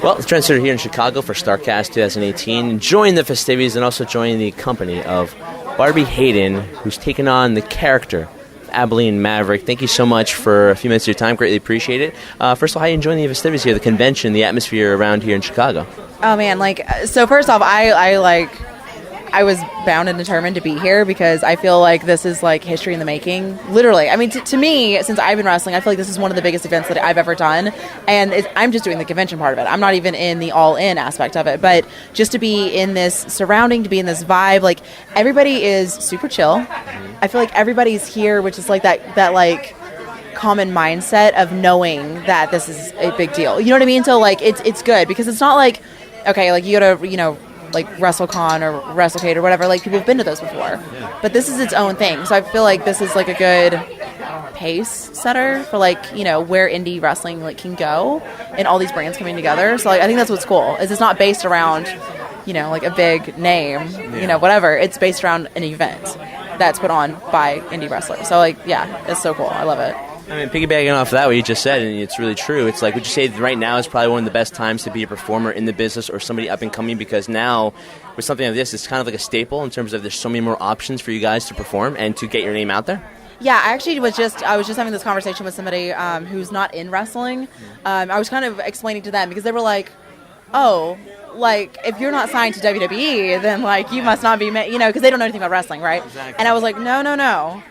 Well, the Trendsetter here in Chicago for Starrcast 2018, enjoying the festivities and also joining the company of Barbi Hayden, who's taken on the character of Abilene Maverick. Thank you so much for a few minutes of your time. Greatly appreciate it. First of all, how are you enjoying the festivities here, the convention, the atmosphere around here in Chicago? Oh man, so first off, I was bound and determined to be here because I feel like this is like history in the making. Literally. I mean, to me, since I've been wrestling, I feel like this is one of the biggest events that I've ever done. And I'm just doing the convention part of it. I'm not even in the all-in aspect of it. But just to be in this surrounding, to be in this vibe, like everybody is super chill. I feel like everybody's here, which is like that like common mindset of knowing that this is a big deal. You know what I mean? So like it's good because it's not like, okay, like you go to, like WrestleCon or WrestleCade or whatever, like people have been to those before. But this is its own thing. So I feel like this is like a good pace setter for like, where indie wrestling like can go and all these brands coming together. So like I think that's what's cool, is it's not based around, like a big name, whatever. It's based around an event that's put on by indie wrestlers. So like, yeah, it's so cool. I love it. I mean, piggybacking off of that, what you just said, and it's really true, it's like, would you say right now is probably one of the best times to be a performer in the business or somebody up and coming, because now with something like this, it's kind of like a staple in terms of there's so many more options for you guys to perform and to get your name out there? Yeah, I was just having this conversation with somebody who's not in wrestling. I was kind of explaining to them because they were like, oh, like, if you're not signed to WWE, then, like, you must not be, because they don't know anything about wrestling, right? Exactly. And I was like, no.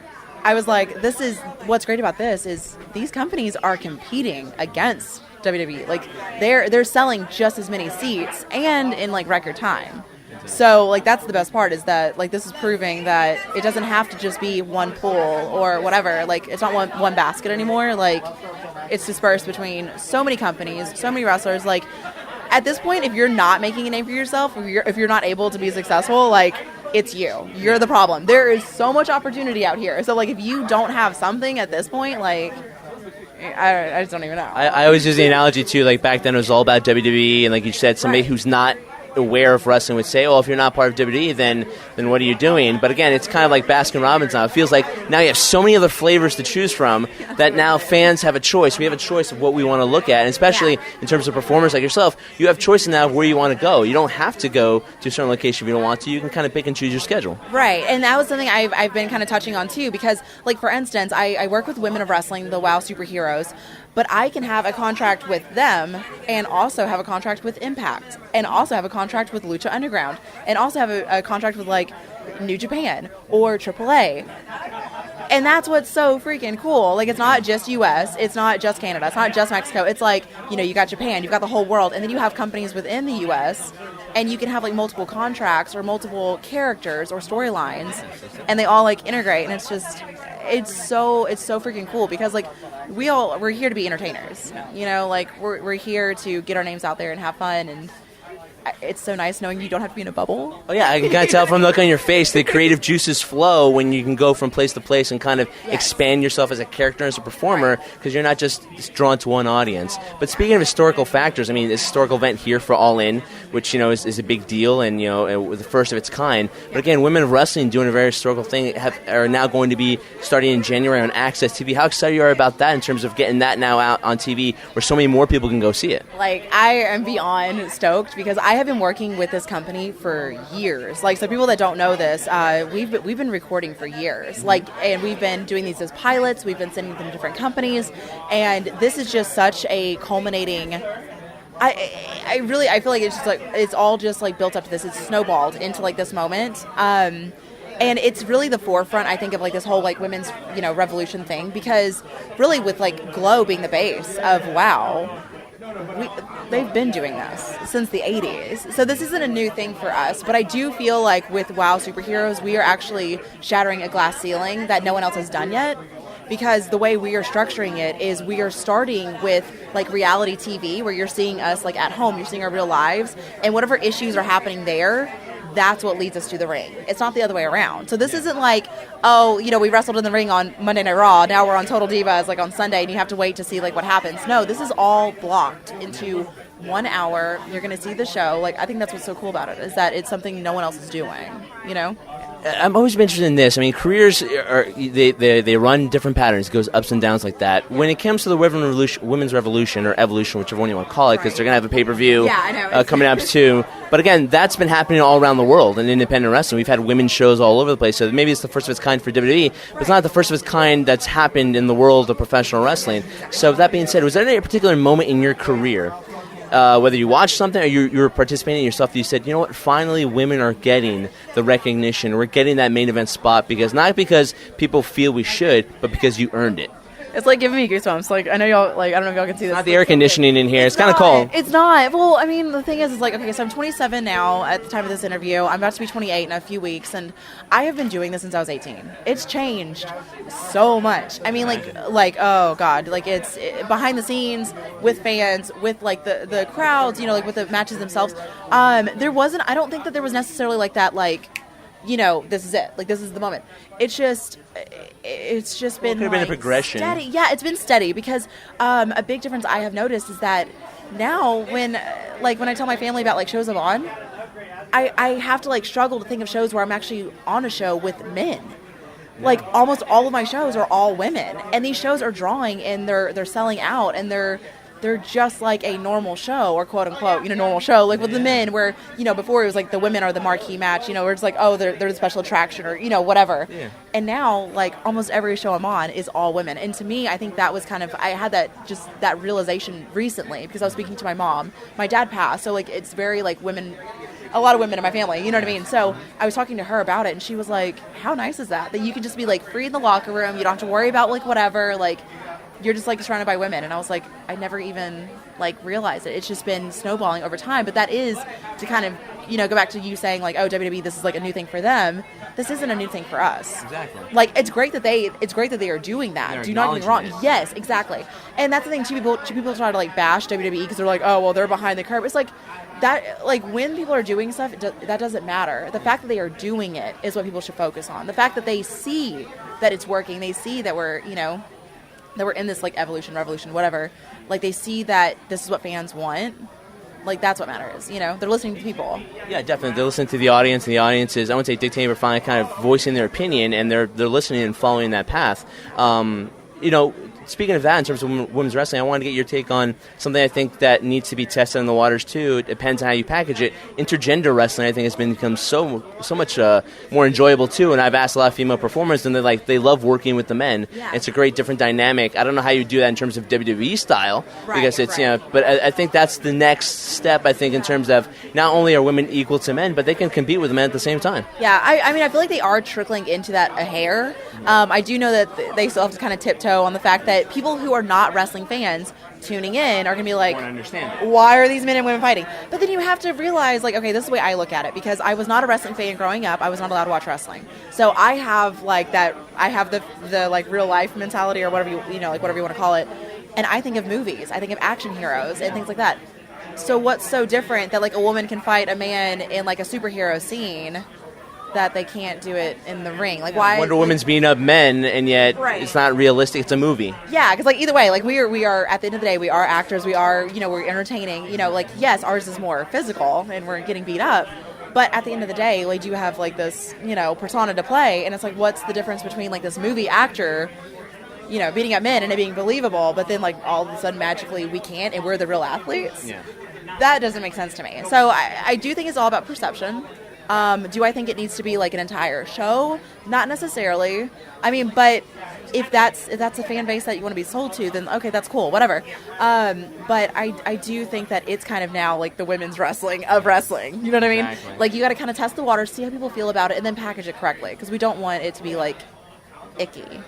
I was like, this is what's great about this is these companies are competing against WWE. Like they're selling just as many seats and in like record time. So like that's the best part, is that like this is proving that it doesn't have to just be one pool or whatever. Like it's not one basket anymore. Like it's dispersed between so many companies, so many wrestlers. Like at this point, if you're not making a name for yourself, if you're not able to be successful, like it's you. You're the problem. There is so much opportunity out here. So, like, if you don't have something at this point, like, I just don't even know. I always use the analogy, too, like, back then it was all about WWE, and like you said, somebody who's not aware of wrestling would say, oh, if you're not part of WWE, then what are you doing? But again, it's kind of like Baskin Robbins now. It feels like now you have so many other flavors to choose from that now fans have a choice. We have a choice of what we want to look at, and especially in terms of performers like yourself, you have choice now of where you want to go. You don't have to go to a certain location if you don't want to. You can kind of pick and choose your schedule. Right, and that was something I've been kind of touching on too, because, like, for instance, I work with Women of Wrestling, the WoW Superheroes, but I can have a contract with them and also have a contract with Impact and also have a contract with Lucha Underground and also have a contract with, like, New Japan or AAA. And that's what's so freaking cool. Like, it's not just U.S., it's not just Canada, it's not just Mexico. It's like, you got Japan, you've got the whole world, and then you have companies within the U.S., and you can have, like, multiple contracts or multiple characters or storylines, and they all, like, integrate, and it's just... It's so freaking cool because, like, we're here to be entertainers, like we're here to get our names out there and have fun, and it's so nice knowing you don't have to be in a bubble. Oh yeah, I can kind of tell from the look on your face the creative juices flow when you can go from place to place and kind of expand yourself as a character and as a performer, because you're not just drawn to one audience. But speaking of historical factors, I mean, this historical event here for All In, which is a big deal and the first of its kind. But again, Women of Wrestling doing a very historical thing are now going to be starting in January on Access TV. How excited you are about that in terms of getting that now out on TV where so many more people can go see it? Like, I am beyond stoked because I have been working with this company for years. Like, so people that don't know this, we've been recording for years. Like, and we've been doing these as pilots. We've been sending them to different companies, and this is just such a culminating. I feel like it's just like it's all just like built up to this. It's snowballed into like this moment. And it's really the forefront, I think, of like this whole like women's, revolution thing, because really with like Glow being the base of WoW, they've been doing this since the 80s. So this isn't a new thing for us, but I do feel like with WoW Superheroes, we are actually shattering a glass ceiling that no one else has done yet. Because the way we are structuring it is we are starting with like reality TV, where you're seeing us like at home, you're seeing our real lives, and whatever issues are happening there, that's what leads us to the ring. It's not the other way around. So this isn't like, we wrestled in the ring on Monday Night Raw, now we're on Total Divas like on Sunday, and you have to wait to see like what happens. No, this is all blocked into 1 hour. You're going to see the show. Like, I think that's what's so cool about it, is that it's something no one else is doing, I'm always been interested in this. I mean, careers they run different patterns. It goes ups and downs like that. When it comes to the women's revolution or evolution, whichever one you want to call it, because they're going to have a pay-per-view coming up too. But again, that's been happening all around the world in independent wrestling. We've had women's shows all over the place. So maybe it's the first of its kind for WWE, but it's not the first of its kind that's happened in the world of professional wrestling. So with that being said, was there any particular moment in your career, whether you watched something or you were participating yourself, that you said, you know what, finally women are getting the recognition, we're getting that main event spot, not because people feel we should, but because you earned it? It's like giving me goosebumps. Like, I know y'all, like, I don't know if y'all can see this. Not the air conditioning in here. It's kind of cold. It's not. Well, I mean, the thing is like, okay, so I'm 27 now at the time of this interview. I'm about to be 28 in a few weeks, and I have been doing this since I was 18. It's changed so much. I mean, like, oh God, like it's behind the scenes with fans, with like the crowds, you know, like with the matches themselves. I don't think that there was necessarily like that, like, you know, this is it. Like, this is the moment. It's just been, could have been a progression. Steady. Yeah, it's been steady because a big difference I have noticed is that now when I tell my family about like shows I'm on, I have to like struggle to think of shows where I'm actually on a show with men. Like almost all of my shows are all women, and these shows are drawing and they're selling out, and they're just like a normal show, or quote unquote, you know, normal show, like with the men, where, you know, before it was like the women are the marquee match, you know, where it's like, oh, they're the special attraction, or, you know, whatever. Yeah. And now, like, almost every show I'm on is all women. And to me, I think that was kind of, I had that realization recently because I was speaking to my mom. My dad passed, so like it's very like women, a lot of women in my family, you know what I mean? So I was talking to her about it, and she was like, how nice is that you can just be like free in the locker room, you don't have to worry about like whatever, like you're just like surrounded by women. And I was like, I never even like realized it. It's just been snowballing over time. But that is to kind of, you know, go back to you saying like, oh, WWE, this is like a new thing for them. This isn't a new thing for us. Exactly. Like, it's great that they are doing that. Do not get me wrong. Yes, exactly. And that's the thing. Two people try to like bash WWE because they're like, oh, well, they're behind the curve. It's like that. Like when people are doing stuff, that doesn't matter. The fact that they are doing it is what people should focus on. The fact that they see that it's working, they see that we're, you know, that we're in this like revolution, whatever. Like they see that this is what fans want. Like that's what matters, you know. They're listening to people. Yeah, definitely. They're listening to the audience, and the audience is, I wouldn't say dictating, but finally kind of voicing their opinion, and they're listening and following that path. You know, speaking of that, in terms of women's wrestling, I wanted to get your take on something I think that needs to be tested in the waters too. It depends on how you package it. Intergender wrestling, I think, has become so much more enjoyable too. And I've asked a lot of female performers, and they love working with the men. Yeah. It's a great different dynamic. I don't know how you do that in terms of WWE style, because it's, you know, but I think that's the next step. I think in terms of not only are women equal to men, but they can compete with men at the same time. Yeah, I mean, I feel like they are trickling into that a hair. I do know that they still have to kind of tiptoe on the fact that people who are not wrestling fans tuning in are going to be like, why are these men and women fighting? But then you have to realize, like, okay, this is the way I look at it, because I was not a wrestling fan growing up. I was not allowed to watch wrestling. So I have like that, I have the like real life mentality, or whatever you know, like whatever you want to call it. And I think of movies, I think of action heroes and things like that. So what's so different that like a woman can fight a man in like a superhero scene that they can't do it in the ring? Like, why? Wonder Woman's beating up men, and yet it's not realistic. It's a movie. Yeah, because like either way, like we are at the end of the day, we are actors. We are, you know, we're entertaining. You know, like yes, ours is more physical, and we're getting beat up. But at the end of the day, like you have like this, you know, persona to play, and it's like, what's the difference between like this movie actor, you know, beating up men and it being believable, but then like all of a sudden magically we can't, and we're the real athletes? Yeah. That doesn't make sense to me. So I do think it's all about perception. Do I think it needs to be like an entire show? Not necessarily. I mean, but if that's a fan base that you want to be sold to, then okay, that's cool, whatever. But I do think that it's kind of now like the women's wrestling of wrestling. You know what I mean? Exactly. Like you got to kind of test the water, see how people feel about it, and then package it correctly, because we don't want it to be like icky.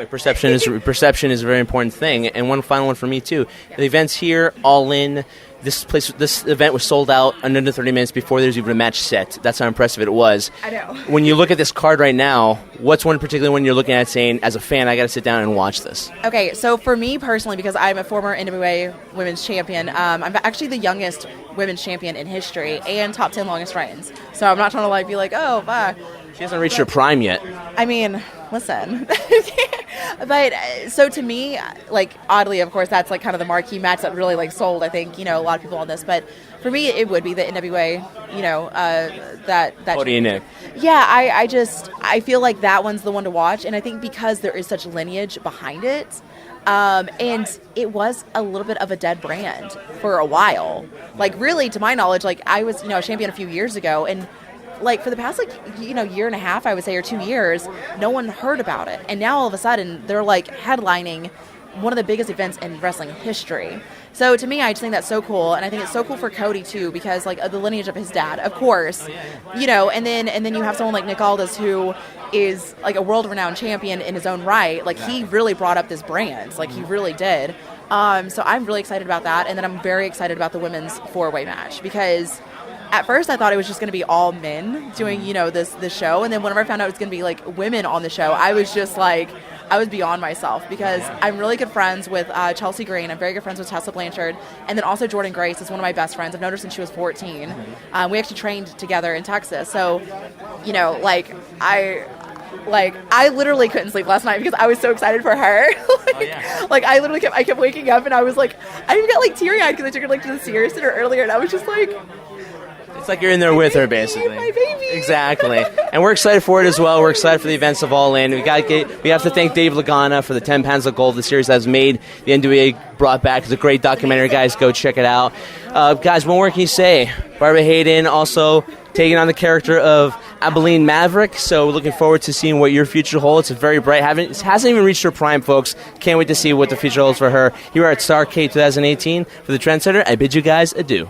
Perception is a very important thing. And one final one for me too. The events here, All In. This event was sold out under 30 minutes before there was even a match set. That's how impressive it was. I know. When you look at this card right now, what's one particular one you're looking at saying, as a fan, I got to sit down and watch this? Okay, so for me personally, because I'm a former NWA women's champion, I'm actually the youngest women's champion in history and top 10 longest reigns. So I'm not trying to like be like, oh, bye. She hasn't reached her prime yet. I mean, listen. But so to me, like oddly, of course, that's like kind of the marquee match that really like sold. I think a lot of people on this, but for me, it would be the NWA. That. Cody and Nick. Yeah, I feel like that one's the one to watch, and I think because there is such lineage behind it. And it was a little bit of a dead brand for a while. Like, really, to my knowledge, like, I was, a champion a few years ago, and, like, for the past, like, year and a half, I would say, or 2 years, no one heard about it. And now, all of a sudden, they're, like, headlining one of the biggest events in wrestling history. So, to me, I just think that's so cool, and I think it's so cool for Cody, too, because, like, the lineage of his dad, of course, and then you have someone like Nick Aldis, who is like a world-renowned champion in his own right. Like, he really brought up this brand. Like, he really did. So I'm really excited about that. And then I'm very excited about the women's 4-way match, because at first I thought it was just going to be all men doing, this show. And then whenever I found out it was going to be like women on the show, I was just like, I was beyond myself, because I'm really good friends with Chelsea Green. I'm very good friends with Tessa Blanchard. And then also Jordan Grace is one of my best friends. I've known her since she was 14. We actually trained together in Texas. So, I literally couldn't sleep last night because I was so excited for her. Like, I literally kept waking up, and I was like, I even got like teary-eyed because I took her like to the Starrcenter earlier, and I was just like, it's like you're in there with her, basically. My baby. Exactly. And we're excited for it as well. We're excited for the events of All In. We have to thank Dave Lagana for the 10 pounds of gold the series has made. The NWA brought back. It's a great documentary, guys. Go check it out. Guys, one more can you say? Barbi Hayden also taking on the character of Abilene Maverick, so looking forward to seeing what your future holds. It's very bright. It hasn't even reached her prime, folks. Can't wait to see what the future holds for her. Here at Starrcast 2018 for the Trendsetter. I bid you guys adieu.